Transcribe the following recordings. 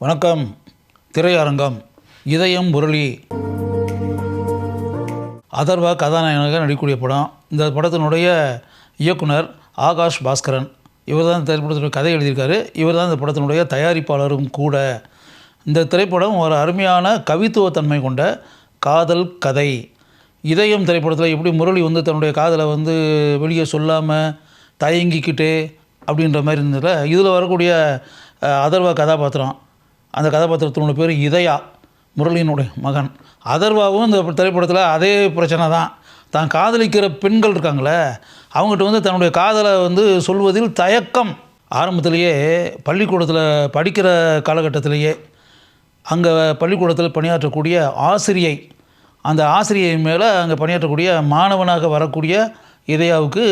வணக்கம். திரையரங்கம். இதயம் முரளி அதர்வா கதாநாயகனாக நடிக்கக்கூடிய படம். இந்த படத்தினுடைய இயக்குனர் ஆகாஷ் பாஸ்கரன். இவர் தான் இந்த திரைப்படத்தினுடைய கதை எழுதியிருக்காரு. இவர் தான் இந்த படத்தினுடைய தயாரிப்பாளரும் கூட. இந்த திரைப்படம் ஒரு அருமையான கவித்துவத்தன்மை கொண்ட காதல் கதை. இதயம் திரைப்படத்தில் எப்படி முரளி தன்னுடைய காதலை வெளியே சொல்லாமல் தயங்கிக்கிட்டு அப்படின்ற மாதிரி இருந்ததில்ல, இதில் வரக்கூடிய அதர்வா கதாபாத்திரம், அந்த கதாபாத்திரத்தினோட பேர் இதயா, முரளியினுடைய மகன். அதர்வாவும் இந்த திரைப்படத்தில் அதே பிரச்சனை தான். தான் காதலிக்கிற பெண்கள் இருக்காங்களே, அவங்ககிட்ட தன்னுடைய காதலை சொல்வதில் தயக்கம். ஆரம்பத்திலேயே பள்ளிக்கூடத்தில் படிக்கிற காலகட்டத்திலேயே அங்கே பள்ளிக்கூடத்தில் பணியாற்றக்கூடிய ஆசிரியை, அந்த ஆசிரியை மேலே அங்கே பணியாற்றக்கூடிய மாணவனாக வரக்கூடிய இதயாவுக்கு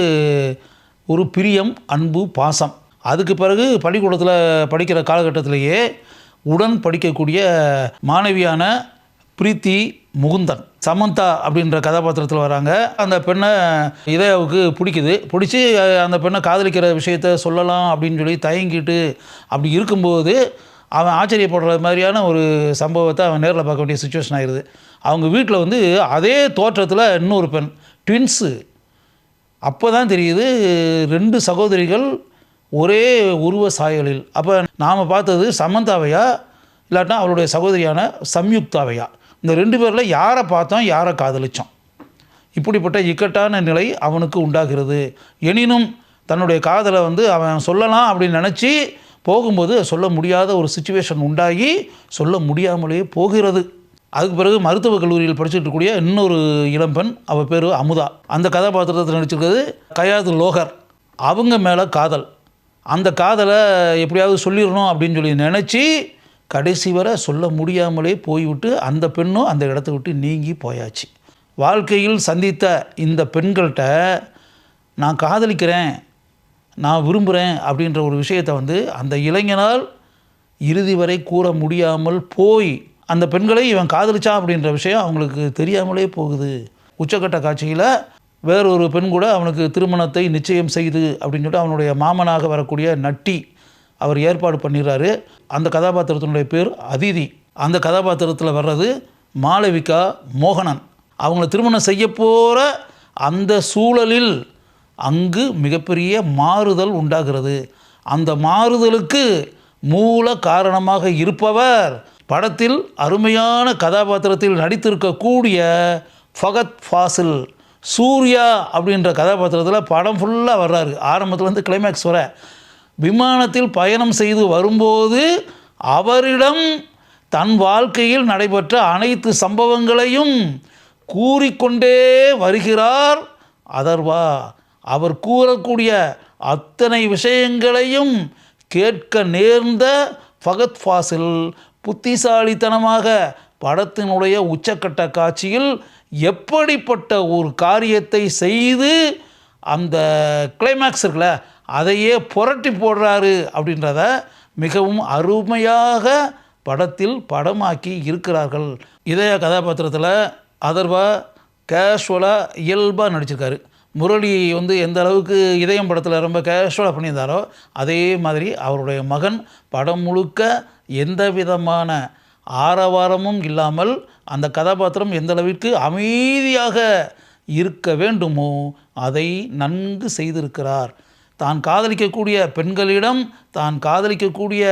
ஒரு பிரியம், அன்பு, பாசம். அதுக்கு பிறகு பள்ளிக்கூடத்தில் படிக்கிற காலகட்டத்திலேயே உடன் படிக்கக்கூடிய மாணவியான பிரீத்தி முகுந்தன், சமந்தா அப்படின்ற கதாபாத்திரத்தில் வராங்க. அந்த பெண்ணை இதயாவுக்கு பிடிச்சி அந்த பெண்ணை காதலிக்கிற விஷயத்த சொல்லலாம் அப்படின்னு சொல்லி தயங்கிட்டு அப்படி இருக்கும்போது அவன் ஆச்சரியப்படுற மாதிரியான ஒரு சம்பவத்தை அவன் நேரில் பார்க்க வேண்டிய சுச்சுவேஷன் ஆகிடுது. அவங்க வீட்டில் அதே தோற்றத்தில் இன்னொரு பெண், ட்வின்ஸு. அப்போ தான் தெரியுது 2 சகோதரிகள் ஒரே உருவ சாயலில். அப்போ நாம் பார்த்தது சமந்தாவையா இல்லாட்டினா அவளுடைய சகோதரியான சம்யுக்தாவையா, இந்த 2 பேரில் யாரை பார்த்தோம், யாரை காதலித்தோம்? இப்படிப்பட்ட இக்கட்டான நிலை அவனுக்கு உண்டாகிறது. எனினும் தன்னுடைய காதலை அவன் சொல்லலாம் அப்படின்னு நினச்சி போகும்போது சொல்ல முடியாத ஒரு சுச்சுவேஷன் உண்டாகி சொல்ல முடியாமலே போகிறது. அதுக்கு பிறகு மருத்துவக் கல்லூரியில் படிச்சுட்டு இருக்கக்கூடிய இன்னொரு இளம்பெண், அவள் பேர் அமுதா. அந்த கதாபாத்திரத்தில் நடிச்சிருக்கிறது கயாத் லோகர். அவங்க மேலே காதல். அந்த காதலை எப்படியாவது சொல்லிடணும் அப்படின்னு சொல்லி நினச்சி கடைசி வரை சொல்ல முடியாமலே போய்விட்டு அந்த பெண்ணும் அந்த இடத்த விட்டு நீங்கி போயாச்சு. வாழ்க்கையில் சந்தித்த இந்த பெண்கள்கிட்ட நான் காதலிக்கிறேன், நான் விரும்புகிறேன் அப்படின்ற ஒரு விஷயத்தை அந்த இளைஞனால் இறுதி வரை கூற முடியாமல் போய் அந்த பெண்களை இவன் காதலிச்சான் அப்படின்ற விஷயம் அவங்களுக்கு தெரியாமலே போகுது. உச்சக்கட்ட காட்சியில் வேறொரு பெண் கூட அவனுக்கு திருமணத்தை நிச்சயம் செய்து அப்படின்னு சொல்லிட்டு அவனுடைய மாமனாக வரக்கூடிய நட்டி அவர் ஏற்பாடு பண்ணிடுறாரு. அந்த கதாபாத்திரத்தினுடைய பேர் அதிதி. அந்த கதாபாத்திரத்தில் வர்றது மாளவிகா மோகனன். அவங்கள திருமணம் செய்ய போகிற அந்த சூழலில் அங்கு மிகப்பெரிய மாறுதல் உண்டாகிறது. அந்த மாறுதலுக்கு மூல காரணமாக இருப்பவர் படத்தில் அருமையான கதாபாத்திரத்தில் நடித்திருக்கக்கூடிய ஃபகத் ஃபாசில். சூர்யா அப்படின்ற கதாபாத்திரத்தில் படம் ஃபுல்லாக வர்றாரு. ஆரம்பத்தில் கிளைமேக்ஸ் வர விமானத்தில் பயணம் செய்து வரும்போது அவரிடம் தன் வாழ்க்கையில் நடைபெற்ற அனைத்து சம்பவங்களையும் கூறிக்கொண்டே வருகிறார் அதர்வா. அவர் கூறக்கூடிய அத்தனை விஷயங்களையும் கேட்க நேர்ந்த ஃபகத் ஃபாசில் புத்திசாலித்தனமாக படத்தினுடைய உச்சக்கட்ட காட்சியில் எப்படிப்பட்ட ஒரு காரியத்தை செய்து அந்த கிளைமேக்ஸ் இருக்குல்ல அதையே புரட்டி போடுறாரு அப்படின்றத மிகவும் அருமையாக படத்தில் படமாக்கி இருக்கிறார்கள். இதய கதாபாத்திரத்தில் அதர்வா கேஷுவலாக இயல்பாக நடிச்சிருக்காரு. முரளி எந்த அளவுக்கு இதயம் படத்தில் ரொம்ப கேஷுவலாக பண்ணியிருந்தாரோ அதே மாதிரி அவருடைய மகன் படம் முழுக்க எந்த விதமான ஆரவாரமும் இல்லாமல் அந்த கதாபாத்திரம் எந்த அளவிற்கு அமைதியாக இருக்க வேண்டுமோ அதை நன்கு செய்திருக்கிறார். தான் காதலிக்கக்கூடிய பெண்களிடம் தான் காதலிக்கக்கூடிய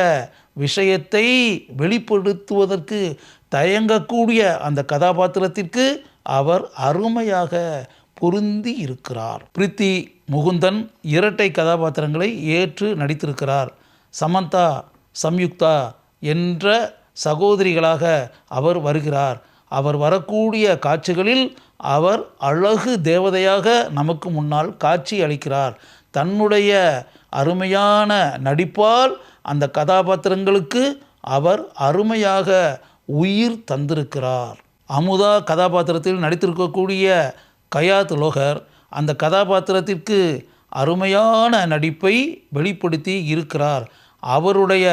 விஷயத்தை வெளிப்படுத்துவதற்கு தயங்கக்கூடிய அந்த கதாபாத்திரத்திற்கு அவர் அருமையாக பொருந்தி இருக்கிறார். பிரீத்தி முகுந்தன் இரட்டை கதாபாத்திரங்களை ஏற்று நடித்திருக்கிறார். சமந்தா, சம்யுக்தா என்ற சகோதரிகளாக அவர் வருகிறார். அவர் வரக்கூடிய காட்சிகளில் அவர் அழகு தேவதையாக நமக்கு முன்னால் காட்சி அளிக்கிறார். தன்னுடைய அருமையான நடிப்பால் அந்த கதாபாத்திரங்களுக்கு அவர் அருமையாக உயிர் தந்திருக்கிறார். அமுதா கதாபாத்திரத்தில் நடித்திருக்கக்கூடிய கயாத் லோகர் அந்த கதாபாத்திரத்திற்கு அருமையான நடிப்பை வெளிப்படுத்தி இருக்கிறார். அவருடைய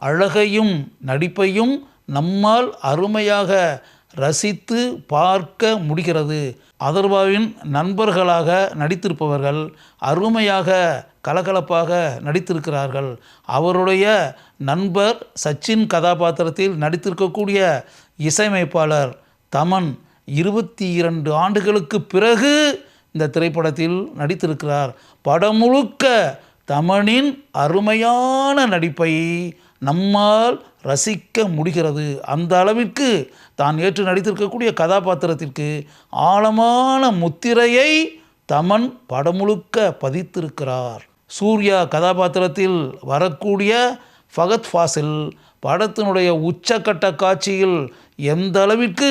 அழகையும் நடிப்பையும் நம்மால் அருமையாக ரசித்து பார்க்க முடிகிறது. அதர்வாவின் நண்பர்களாக நடித்திருப்பவர்கள் அருமையாக கலகலப்பாக நடித்திருக்கிறார்கள். அவருடைய நண்பர் சச்சின் கதாபாத்திரத்தில் நடித்திருக்கக்கூடிய இசையமைப்பாளர் தமன் 22 ஆண்டுகளுக்கு பிறகு இந்த திரைப்படத்தில் நடித்திருக்கிறார். படம் முழுக்க தமனின் அருமையான நடிப்பை நம்மால் ரசிக்க முடிகிறது. அந்த அளவிற்கு தான் ஏற்று நடித்திருக்கக்கூடிய கதாபாத்திரத்திற்கு ஆழமான முத்திரையை தமன் படம் முழுக்க பதித்திருக்கிறார். சூர்யா கதாபாத்திரத்தில் வரக்கூடிய ஃபகத் ஃபாசில் படத்தினுடைய உச்சக்கட்ட காட்சியில் எந்த அளவிற்கு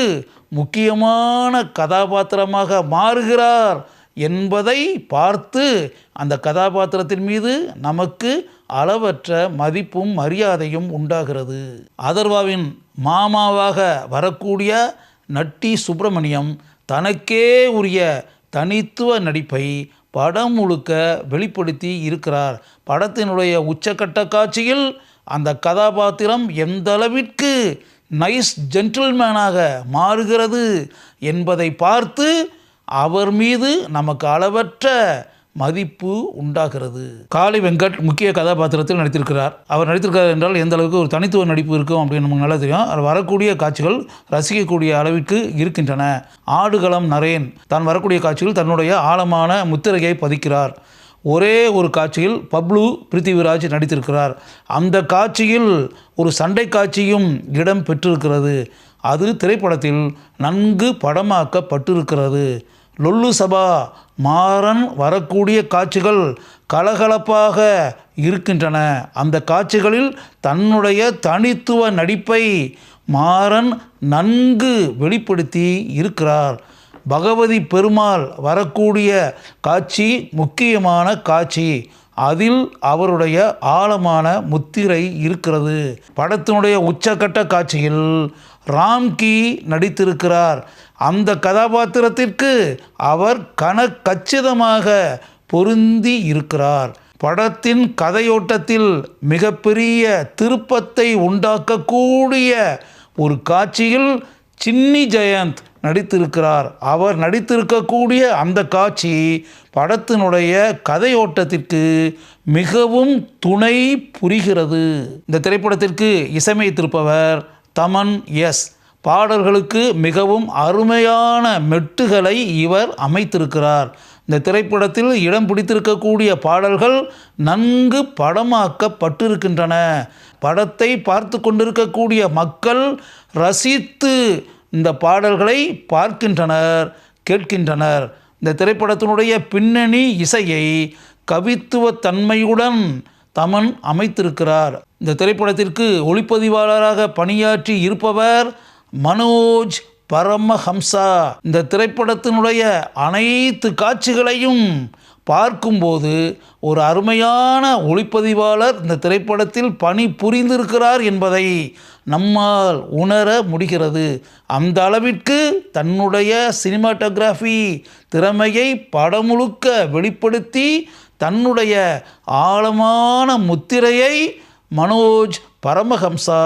முக்கியமான கதாபாத்திரமாக மாறுகிறார் என்பதை பார்த்து அந்த கதாபாத்திரத்தின் மீது நமக்கு அளவற்ற மதிப்பும் மரியாதையும் உண்டாகிறது. அதர்வாவின் மாமாவாக வரக்கூடிய நட்டி சுப்பிரமணியம் தனக்கே உரிய தனித்துவ நடிப்பை படம் முழுக்க வெளிப்படுத்தி இருக்கிறார். படத்தினுடைய உச்சக்கட்ட காட்சியில் அந்த கதாபாத்திரம் எந்த அளவிற்கு நைஸ் ஜென்டில்மேனாக மாறுகிறது என்பதை பார்த்து அவர் மீது நமக்கு அளவற்ற மதிப்பு உண்டாகிறது. காளி வெங்கட் முக்கிய கதாபாத்திரத்தில் நடித்திருக்கிறார். அவர் நடித்திருக்கிறார் என்றால் எந்த அளவுக்கு ஒரு தனித்துவ நடிப்பு இருக்கும் அப்படின்னு நமக்கு நல்லா தெரியும். அவர் வரக்கூடிய காட்சிகள் ரசிக்கக்கூடிய அளவிற்கு இருக்கின்றன. ஆடுகளம் நரேன் தான் வரக்கூடிய காட்சியில் தன்னுடைய ஆழமான முத்திரையை பதிக்கிறார். ஒரே ஒரு காட்சியில் பப்ளு பிருத்திவிராஜ் நடித்திருக்கிறார். அந்த காட்சியில் ஒரு சண்டை காட்சியும் இடம் பெற்றிருக்கிறது. அது திரைப்படத்தில் நன்கு படமாக்கப்பட்டிருக்கிறது. லொல்லு சபா மாறன் வரக்கூடிய காட்சிகள் கலகலப்பாக இருக்கின்றன. அந்த காட்சிகளில் தன்னுடைய தனித்துவ நடிப்பை மாறன் நன்கு வெளிப்படுத்தி இருக்கிறார். பகவதி பெருமாள் வரக்கூடிய காட்சி முக்கியமான காட்சி. அதில் அவருடைய ஆழமான முத்திரை இருக்கிறது. படத்தினுடைய உச்சக்கட்ட காட்சியில் ராம்கி நடித்திருக்கிறார். அந்த கதாபாத்திரத்திற்கு அவர் கச்சிதமாக பொருந்தி இருக்கிறார். படத்தின் கதையோட்டத்தில் மிகப்பெரிய திருப்பத்தை உண்டாக்கக்கூடிய ஒரு காட்சியில் சின்னி ஜெயந்த் நடித்திருக்கிறார். அவர் நடித்திருக்கக்கூடிய அந்த காட்சி படத்தினுடைய கதையோட்டத்திற்கு மிகவும் துணை புரிகிறது. இந்த திரைப்படத்திற்கு இசையமைத்திருப்பவர் தமன் எஸ். பாடல்களுக்கு மிகவும் அருமையான மெட்டுகளை இவர் அமைத்திருக்கிறார். இந்த திரைப்படத்தில் இடம் பிடித்திருக்கக்கூடிய பாடல்கள் நன்கு படமாக்கப்பட்டிருக்கின்றன. படத்தை பார்த்து கொண்டிருக்கக்கூடிய மக்கள் ரசித்து இந்த பாடல்களை பார்க்கின்றனர், கேட்கின்றனர். இந்த திரைப்படத்தினுடைய பின்னணி இசையை கவித்துவ தன்மையுடன் தமன் அமைத்திருக்கிறார். இந்த திரைப்படத்திற்கு ஒளிப்பதிவாளராக பணியாற்றி இருப்பவர் மனோஜ் பரமஹம்சா. இந்த திரைப்படத்தினுடைய அனைத்து காட்சிகளையும் பார்க்கும்போது ஒரு அருமையான ஒளிப்பதிவாளர் இந்த திரைப்படத்தில் பணி புரிந்திருக்கிறார் என்பதை நம்மால் உணர முடிகிறது. அந்த அளவிற்கு தன்னுடைய சினிமாட்டோகிராஃபி திறமையை படம் முழுக்க வெளிப்படுத்தி தன்னுடைய ஆழமான முத்திரையை மனோஜ் பரமஹம்சா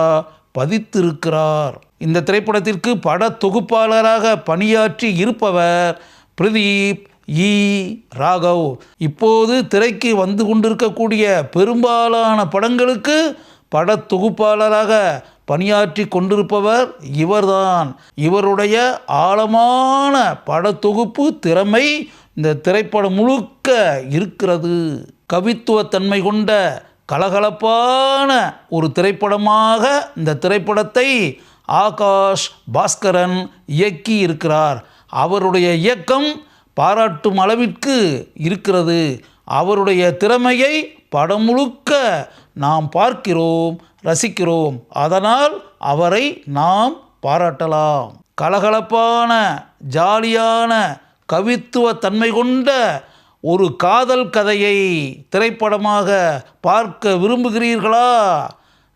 பதித்திருக்கிறார். இந்த திரைப்படத்திற்கு பட தொகுப்பாளராக பணியாற்றி இருப்பவர் பிரதீப் இ ராகவ். இப்போது திரைக்கு வந்து கொண்டிருக்கக்கூடிய பெரும்பாலான படங்களுக்கு பட தொகுப்பாளராக பணியாற்றி கொண்டிருப்பவர் இவர்தான். இவருடைய ஆழமான படத்தொகுப்பு திறமை இந்த திரைப்படம் முழுக்க இருக்கிறது. கவித்துவத்தன்மை கொண்ட கலகலப்பான ஒரு திரைப்படமாக இந்த திரைப்படத்தை ஆகாஷ் பாஸ்கரன் இயக்கி இருக்கிறார். அவருடைய இயக்கம் பாராட்டும் அளவிற்கு இருக்கிறது. அவருடைய திறமையை படம் முழுக்க நாம் பார்க்கிறோம், ரசிக்கிறோம். அதனால் அவரை நாம் பாராட்டலாம். கலகலப்பான ஜாலியான கவித்துவ தன்மை கொண்ட ஒரு காதல் கதையை திரைப்படமாக பார்க்க விரும்புகிறீர்களா?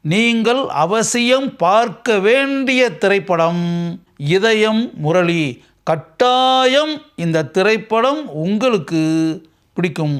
நீங்கள் அவசியம் பார்க்க வேண்டிய திரைப்படம் இதயம் முரளி. கட்டாயம் இந்த திரைப்படம் உங்களுக்கு பிடிக்கும்.